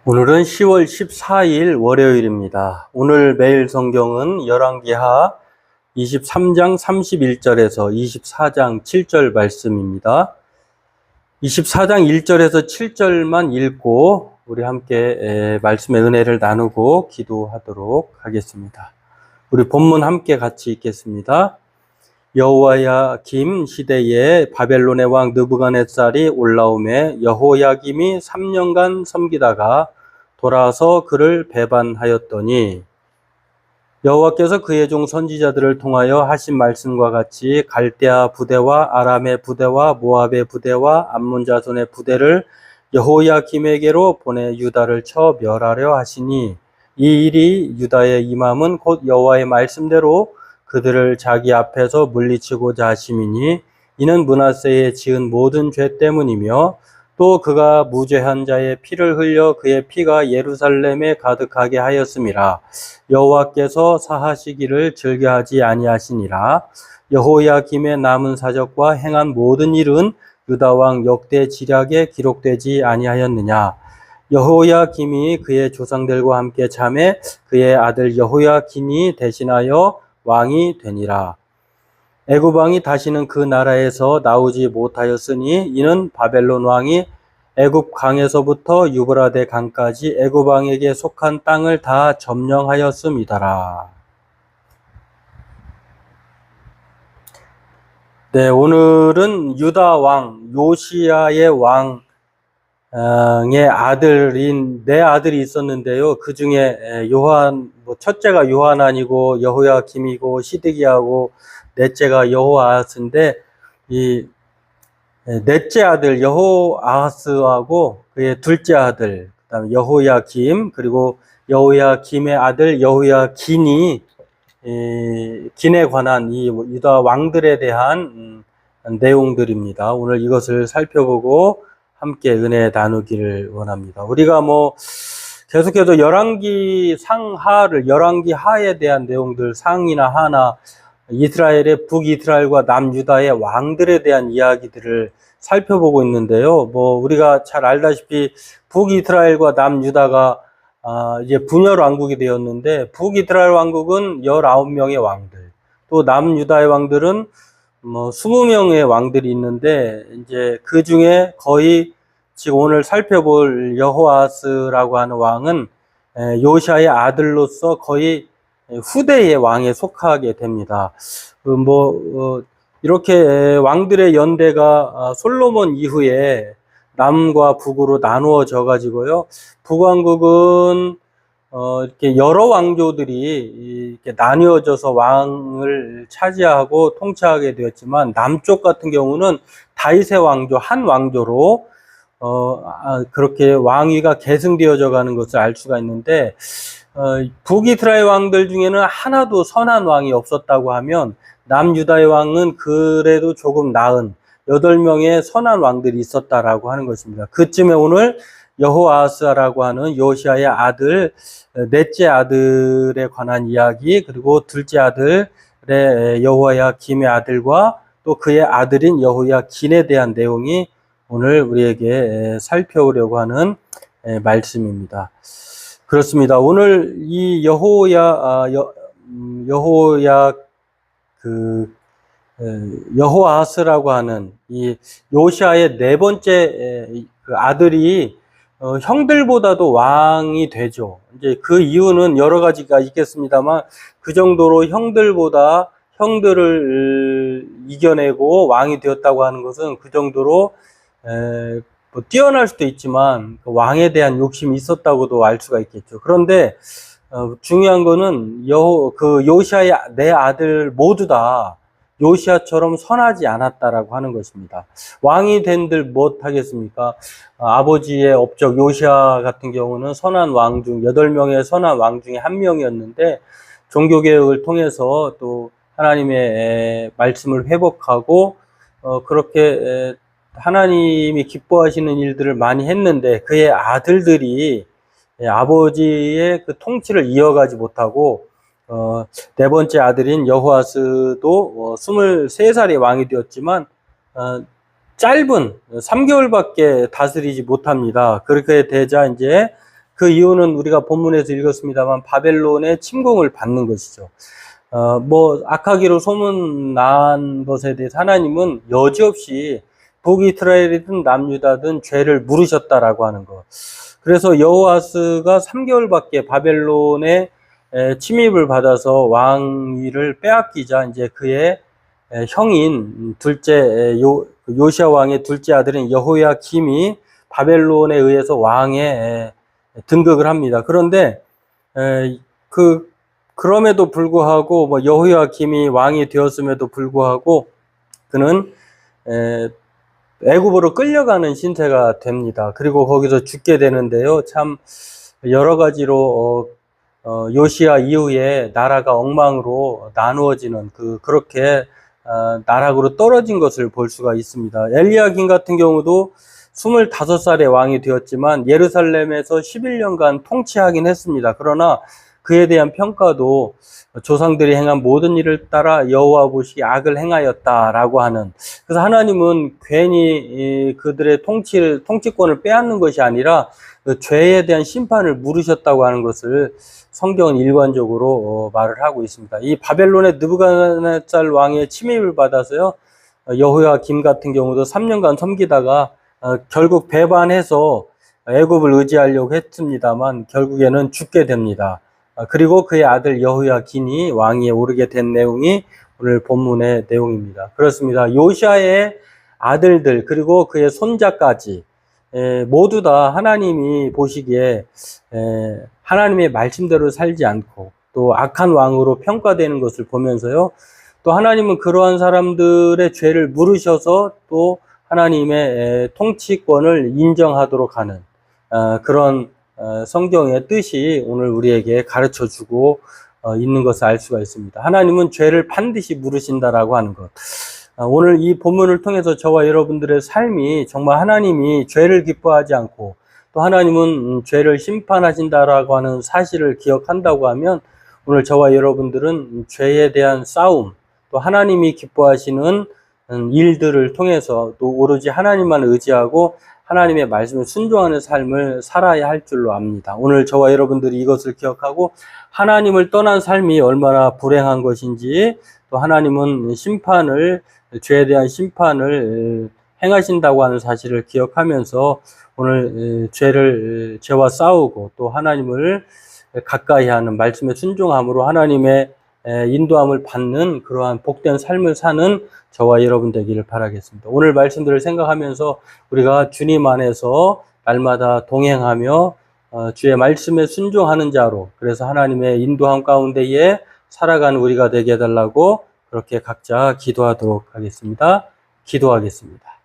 오늘은 10월 14일 월요일입니다. 오늘 매일 성경은 열왕기하 23장 31절에서 24장 7절 말씀입니다. 24장 1절에서 7절만 읽고 우리 함께 말씀의 은혜를 나누고 기도하도록 하겠습니다. 우리 본문 함께 같이 읽겠습니다. 여호야김 시대에 바벨론의 왕 느부갓네살이 올라오매 여호야김이 3년간 섬기다가 돌아와서 그를 배반하였더니 여호와께서 그의 종 선지자들을 통하여 하신 말씀과 같이 갈대아 부대와 아람의 부대와 모압의 부대와 암몬 자손의 부대를 여호야김에게로 보내 유다를 쳐 멸하려 하시니 이 일이 유다의 임함은 곧 여호와의 말씀대로 그들을 자기 앞에서 물리치고자 하심이니 이는 므낫세의 지은 모든 죄 때문이며 또 그가 무죄한 자의 피를 흘려 그의 피가 예루살렘에 가득하게 하였음이라. 여호와께서 사하시기를 즐겨하지 아니하시니라. 여호야김의 남은 사적과 행한 모든 일은 유다 왕 역대 지략에 기록되지 아니하였느냐. 여호야김이 그의 조상들과 함께 잠에 그의 아들 여호야긴이 대신하여 왕이 되니라. 애굽 왕이 다시는 그 나라에서 나오지 못하였으니 이는 바벨론 왕이 애굽 강에서부터 유브라데 강까지 애굽 왕에게 속한 땅을 다 점령하였음이더라. 네, 오늘은 유다 왕 요시야의 왕의 아들인 네 아들이 있었는데요. 그 중에 첫째가 요하난이고 여호야김이고 시드기야고 넷째가 여호아하스인데 이 넷째 아들 여호아하스하고 그의 둘째 아들 그다음에 여호야김 그리고 여호야김의 아들 여호야긴이 긴에 관한 이 유다 왕들에 대한 내용들입니다. 오늘 이것을 살펴보고 함께 은혜 나누기를 원합니다. 우리가 계속해서 열왕기 하에 대한 내용들 상이나 하나 이스라엘의 북이스라엘과 남유다의 왕들에 대한 이야기들을 살펴보고 있는데요. 우리가 잘 알다시피 북이스라엘과 남유다가 이제 분열 왕국이 되었는데 북이스라엘 왕국은 19명의 왕들, 또 남유다의 왕들은 20명의 왕들이 있는데 이제 그 중에 거의 지금 오늘 살펴볼 여호아스라고 하는 왕은 요시아의 아들로서 거의 후대의 왕에 속하게 됩니다. 이렇게 왕들의 연대가 솔로몬 이후에 남과 북으로 나누어져 가지고요. 북왕국은 이렇게 여러 왕조들이 이렇게 나뉘어져서 왕을 차지하고 통치하게 되었지만 남쪽 같은 경우는 다윗의 왕조 한 왕조로 그렇게 왕위가 계승되어져 가는 것을 알 수가 있는데 북이스라엘 왕들 중에는 하나도 선한 왕이 없었다고 하면 남유다의 왕은 그래도 조금 나은 8명의 선한 왕들이 있었다라고 하는 것입니다. 그쯤에 오늘 여호아스라고 하는 요시아의 아들, 넷째 아들에 관한 이야기, 그리고 둘째 아들의 여호야김의 아들과 또 그의 아들인 여호야긴에 대한 내용이 오늘 우리에게 살펴보려고 하는 말씀입니다. 그렇습니다. 오늘 이 여호아스라고 하는 이 요시아의 네 번째 그 아들이 형들보다도 왕이 되죠. 이제 그 이유는 여러 가지가 있겠습니다만 그 정도로 형들을 이겨내고 왕이 되었다고 하는 것은 그 정도로 뛰어날 수도 있지만 그 왕에 대한 욕심이 있었다고도 알 수가 있겠죠. 그런데 중요한 거는 요시아의 네 아들 모두 다 요시아처럼 선하지 않았다라고 하는 것입니다. 왕이 된들 못하겠습니까? 아버지의 업적 요시아 같은 경우는 선한 왕 중 8명의 선한 왕 중에 한 명이었는데 종교개혁을 통해서 또 하나님의 말씀을 회복하고 그렇게 하나님이 기뻐하시는 일들을 많이 했는데 그의 아들들이 아버지의 그 통치를 이어가지 못하고 네 번째 아들인 여호아스도 23살의 왕이 되었지만 짧은 3개월밖에 다스리지 못합니다. 그렇게 되자 이제 그 이유는 우리가 본문에서 읽었습니다만 바벨론의 침공을 받는 것이죠. 뭐 악하기로 소문난 것에 대해서 하나님은 여지없이 북이스라엘이든 남유다든 죄를 물으셨다라고 하는 것. 그래서 여호아스가 3개월밖에 바벨론의 침입을 받아서 왕위를 빼앗기자 이제 그의 형인 요시아 왕의 둘째 아들인 여호야김이 바벨론에 의해서 왕에 등극을 합니다. 그런데 그럼에도 불구하고 뭐 여호야김이 왕이 되었음에도 불구하고 그는 애굽으로 끌려가는 신세가 됩니다. 그리고 거기서 죽게 되는데요. 참 여러 가지로 요시야 이후에 나라가 엉망으로 나누어지는 그렇게 나락으로 떨어진 것을 볼 수가 있습니다. 엘리야김 같은 경우도 25살에 왕이 되었지만 예루살렘에서 11년간 통치하긴 했습니다. 그러나 그에 대한 평가도 조상들이 행한 모든 일을 따라 여호와 보시기에 악을 행하였다라고 하는, 그래서 하나님은 괜히 그들의 통치권을 빼앗는 것이 아니라 그 죄에 대한 심판을 물으셨다고 하는 것을 성경은 일관적으로 말을 하고 있습니다. 이 바벨론의 느부갓네살 왕의 침입을 받아서요, 여호야김 같은 경우도 3년간 섬기다가 결국 배반해서 애굽을 의지하려고 했습니다만 결국에는 죽게 됩니다. 그리고 그의 아들 여호야긴이 왕위에 오르게 된 내용이 오늘 본문의 내용입니다. 그렇습니다. 요시아의 아들들 그리고 그의 손자까지 모두 다 하나님이 보시기에 하나님의 말씀대로 살지 않고 또 악한 왕으로 평가되는 것을 보면서요, 또 하나님은 그러한 사람들의 죄를 물으셔서 또 하나님의 통치권을 인정하도록 하는 그런 성경의 뜻이 오늘 우리에게 가르쳐주고 있는 것을 알 수가 있습니다. 하나님은 죄를 반드시 물으신다라고 하는 것. 오늘 이 본문을 통해서 저와 여러분들의 삶이 정말 하나님이 죄를 기뻐하지 않고 또 하나님은 죄를 심판하신다라고 하는 사실을 기억한다고 하면 오늘 저와 여러분들은 죄에 대한 싸움, 또 하나님이 기뻐하시는 일들을 통해서 또 오로지 하나님만 의지하고 하나님의 말씀에 순종하는 삶을 살아야 할 줄로 압니다. 오늘 저와 여러분들이 이것을 기억하고 하나님을 떠난 삶이 얼마나 불행한 것인지, 또 하나님은 죄에 대한 심판을 행하신다고 하는 사실을 기억하면서 오늘 죄와 싸우고 또 하나님을 가까이 하는 말씀에 순종함으로 하나님의 인도함을 받는 그러한 복된 삶을 사는 저와 여러분 되기를 바라겠습니다. 오늘 말씀들을 생각하면서 우리가 주님 안에서 날마다 동행하며 주의 말씀에 순종하는 자로, 그래서 하나님의 인도함 가운데에 살아가는 우리가 되게 해달라고 그렇게 각자 기도하도록 하겠습니다. 기도하겠습니다.